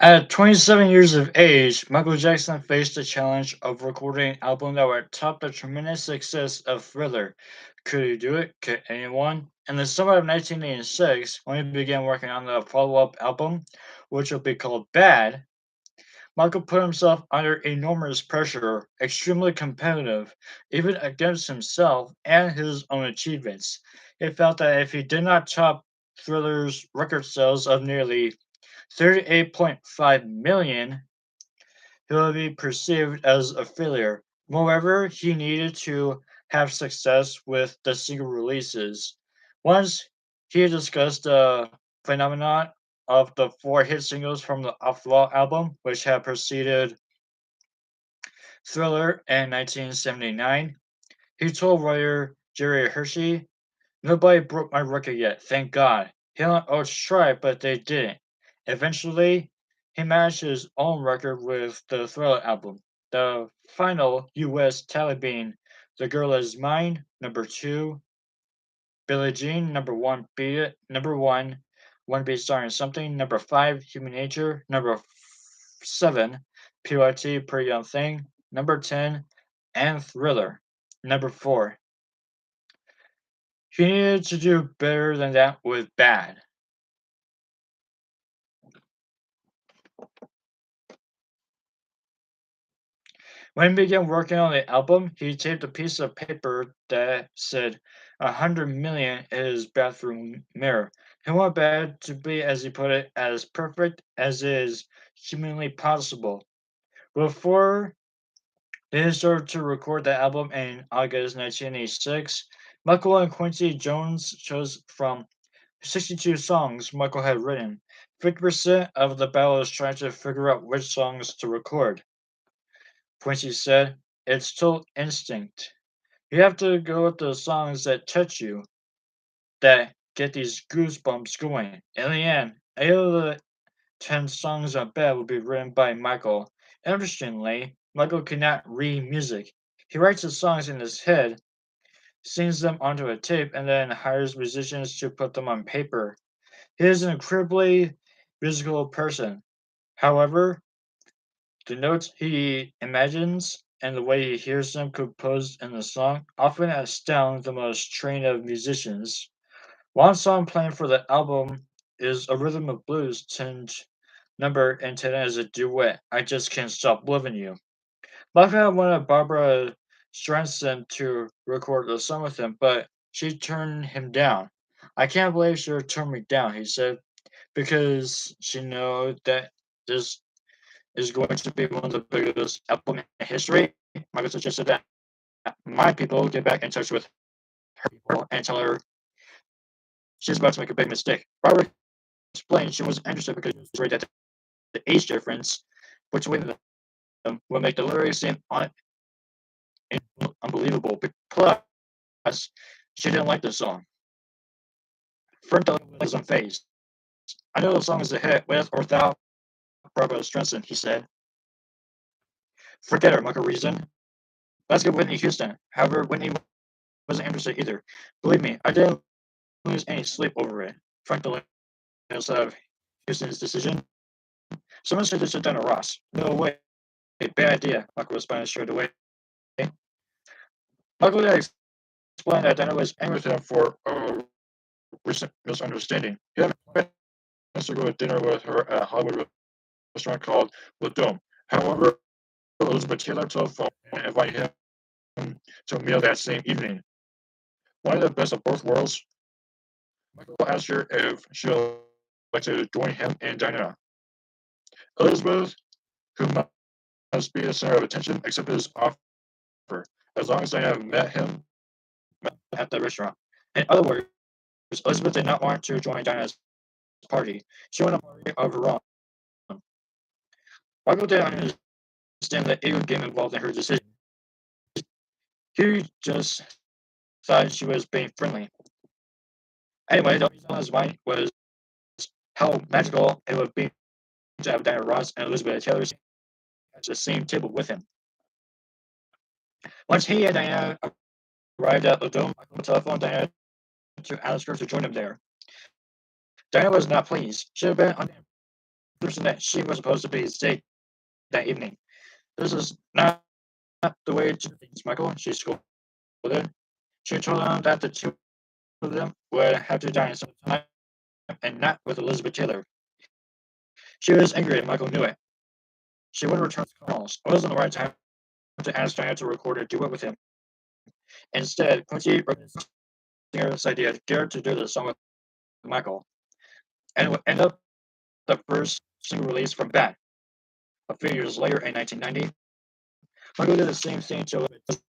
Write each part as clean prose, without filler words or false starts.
At 27 years of age, Michael Jackson faced the challenge of recording an album that would top the tremendous success of Thriller. Could he do it? Could anyone? In the summer of 1986, when he began working on the follow-up album, which would be called Bad, Michael put himself under enormous pressure, extremely competitive, even against himself and his own achievements. He felt that if he did not top Thriller's record sales of nearly 38.5 million, he will be perceived as a failure. Moreover, he needed to have success with the single releases. Once he discussed the phenomenon of the four hit singles from the Outlaw album, which had preceded Thriller in 1979, he told writer Jerry Hershey, "Nobody broke my record yet, thank God. Hill and Oates tried, but they didn't." Eventually, he matched his own record with the Thriller album. The final US tally being The Girl Is Mine, number 2, Billie Jean, number 1, Beat It, number 1, One Beat Starring Something, number 5, Human Nature, number 7, PYT, Pretty Young Thing, number 10, and Thriller, number 4. He needed to do better than that with Bad. When he began working on the album, he taped a piece of paper that said 100 million in his bathroom mirror. He wanted Bad to be, as he put it, as perfect as is humanly possible. Before they started to record the album in August 1986, Michael and Quincy Jones chose from 62 songs Michael had written. 50% of the battle is trying to figure out which songs to record. Quincy said, "It's total instinct. You have to go with the songs that touch you, that get these goosebumps going." In the end, 8 of the 10 songs on Bad will be written by Michael. Interestingly, Michael cannot read music. He writes the songs in his head, sings them onto a tape, and then hires musicians to put them on paper. He is an incredibly musical person. However, the notes he imagines and the way he hears them composed in the song often astound the most trained of musicians. One song planned for the album is a rhythm of blues tuned number intended as a duet, I Just Can't Stop Loving You. Buckner wanted Barbara Streisand to record the song with him, but she turned him down. "I can't believe she turned me down," he said, "because she knows that this is going to be one of the biggest albums in history." Michael suggested that my people get back in touch with her and tell her she's about to make a big mistake. Barbara explained she was interested because she was worried that the age difference between them would make the lyrics seem unbelievable. Plus, she didn't like the song. Frank was unfazed. "I know the song is a hit with or without Barbara Streisand," he said. "Forget her," Michael reasoned. "Let's get Whitney Houston." However, Whitney wasn't interested either. "Believe me, I didn't lose any sleep over it." Frank Delano's of Houston's decision. "Someone should have sit down to Ross." "No way. Bad idea," Michael responded straight away. Michael then explained that Dana was angry with him for a recent misunderstanding. He had plans to go to dinner with her at a Hollywood restaurant called The Dome. However, Elizabeth Taylor telephoned and invited him to a meal that same evening. "One of the best of both worlds." Michael asked her if she would like to join him and Diana. Elizabeth, who must be the center of attention, accepted his offer, as long as Diana met him at the restaurant. In other words, Elizabeth did not want to join Diana's party. She wanted a party of her own. Michael didn't understand the ego game involved in her decision. He just thought she was being friendly. Anyway, the reason on his mind was how magical it would be to have Diana Ross and Elizabeth Taylor at the same table with him. Once he and Diana arrived at the Dome, Michael telephoned Diana to ask her to join him there. Diana was not pleased. She had been person that she was supposed to be his date that evening. This is not the way to do things, Michael, she scolded. She told him that the two of them would have to dine sometime and not with Elizabeth Taylor. She was angry and Michael knew it. She would return his calls. It wasn't the right time to ask Diana to record a duet with him. Instead, Quincy Singer's idea to get her to do the song with Michael, and it would end up the first single release from Bad. A few years later, in 1990, Michael did the same thing to Elizabeth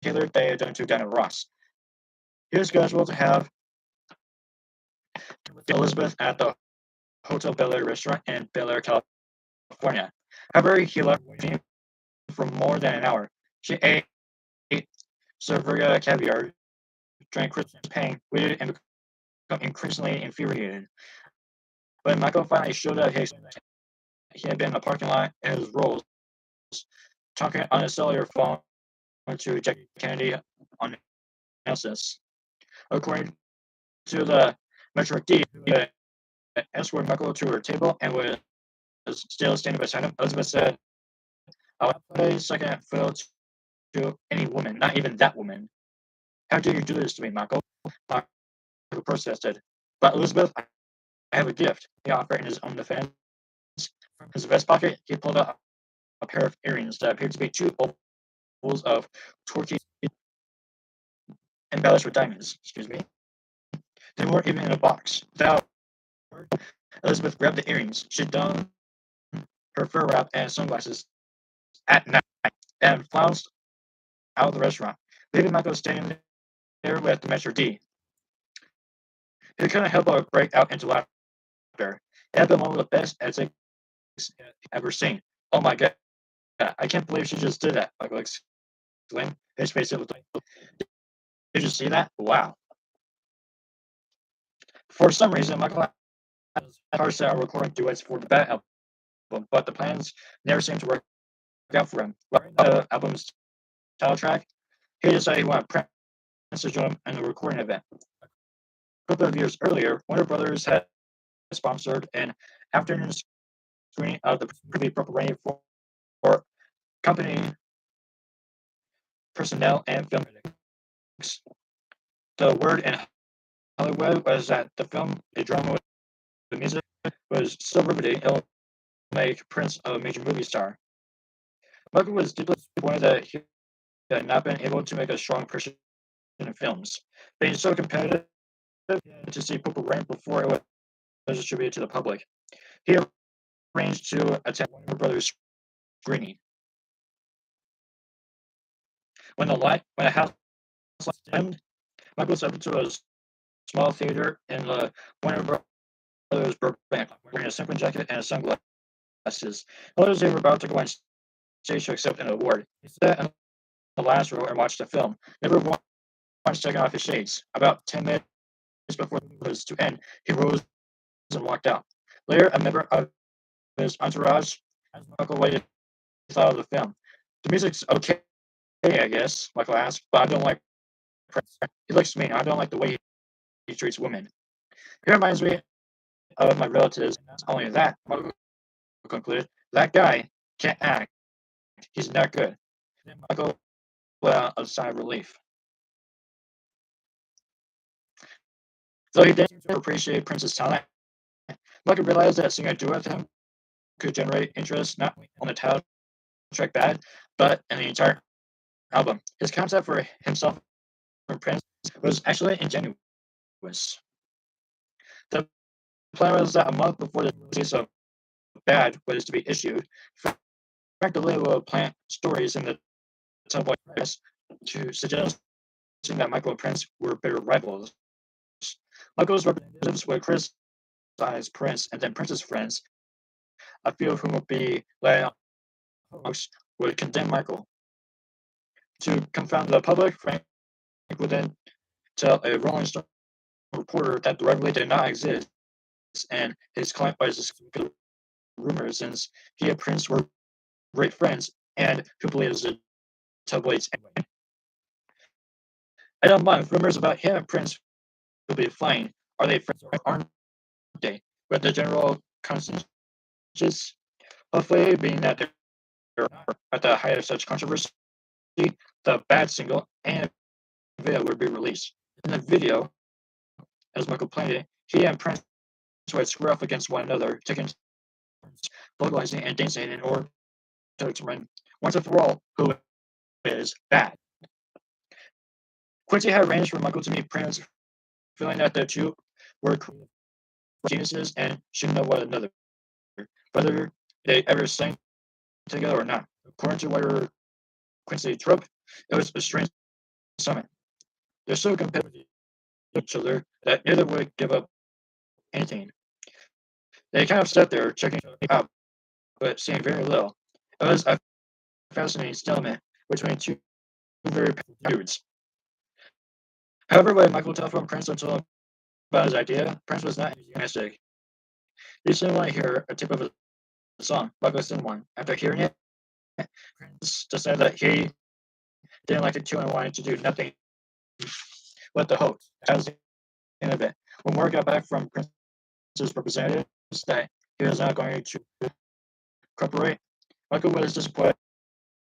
Taylor they had done to Diana Ross. He was scheduled to have Elizabeth at the Hotel Bel Air restaurant in Bel Air, California. However, he left waiting for more than an hour. She ate Cervera caviar, drank champagne, waited, and became increasingly infuriated. When Michael finally showed up, he explained that he had been in the parking lot in his Rolls, talking on a cellular phone to Jackie Kennedy on Nelsis. According to the Metro D, he escorted Michael to her table and was still standing beside him. Elizabeth said, "I would play second fiddle to any woman, not even that woman. How dare you do this to me, Michael?" Michael protested. "But Elizabeth, I have a gift," he offered in his own defense. From his vest pocket, he pulled out a pair of earrings that appeared to be two ovals of turquoise embellished with diamonds. Excuse me. They weren't even in a box. Without a word, Elizabeth grabbed the earrings. She donned her fur wrap and sunglasses at night and flounced out of the restaurant, leaving Michael standing there with the Metro D. He couldn't help but break out into laughter. It had been one of the best antics he'd ever seen. "Oh my god, I can't believe she just did that," Michael exclaimed. His face looked like, "Did you see that? Wow." For some reason, Michael had hard set on recording duets for the Bat album, but the plans never seemed to work out for him. Right now, the album's title track, he decided he wanted Prince to join him in the recording event. A couple of years earlier, Warner Brothers had sponsored an afternoon screening of the movie Purple Rain for company personnel and film critics. The word in Hollywood was that the film, a drama with music, was so riveting it would make Prince a major movie star. Michael was deeply disappointed that he had not been able to make a strong impression in films. Being so competitive, to see Purple Rain before it was distributed to the public, he arranged to attend Warner Brothers screening. When the house dimmed, Michael stepped into a small theater in the Warner Brothers Burbank, wearing a sequin jacket and sunglasses. Others they were about to go on stage to accept an award. He sat in the last row and watched the film, never once taking off his shades. About 10 minutes before the movie was to end, he rose and walked out. Later, a member of his entourage asked Michael what he thought of the film. "The music's okay, I guess," Michael asked, "but I don't like Prince. He likes me. I don't like the way he treats women. He reminds me of my relatives. Not only that," Michael concluded, "that guy can't act. He's not good." Then Michael let out a sigh of relief. Though he didn't appreciate Prince's talent, Michael realized that singing a duet with him could generate interest not only on the title track Bad, but in the entire album. His concept for himself and Prince was actually ingenuous. The plan was that a month before the release of Bad was to be issued, Frank DeLeo would plant stories in the tabloid press to suggest that Michael and Prince were bitter rivals. Michael's representatives would criticize Prince, and then Prince's friends, a few of whom would be led hoax, would condemn Michael. To confound the public, Frank would then tell a Rolling Stone reporter that the rivalry did not exist, and his client was just rumors since he and Prince were great friends, and who believes the tabloids anyway. In a month, rumors about him and Prince would be flying. Are they friends or aren't they? But the general consensus images. Hopefully, being that they're at the height of such controversy, the bad single and video would be released. In the video, as Michael played it, he and Prince would square off against one another, taking vocalizing and dancing in order to determine once and for all who is bad. Quincy had arranged for Michael to meet Prince, feeling that the two were geniuses and should know one another, whether they ever sang together or not. According to writer Quincy Trope, it was a strange summit. They're so competitive with each other that neither would give up anything. They kind of sat there checking out, but saying very little. It was a fascinating stalemate between two very powerful dudes. However, when Michael telephoned Prince and told him about his idea, Prince was not enthusiastic. He just didn't want to hear a tip of a song. Michael didn't want. After hearing it, Prince decided that he didn't like it too and wanted to do nothing with the hope. That was the end of it. When word got back from Prince's representatives that he was not going to cooperate, Michael was disappointed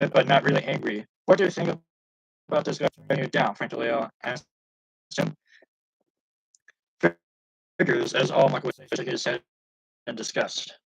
but not really angry. What do you think about this guy turning you down? Frank asked him. Figures as all Michael was shaking his head in disgust.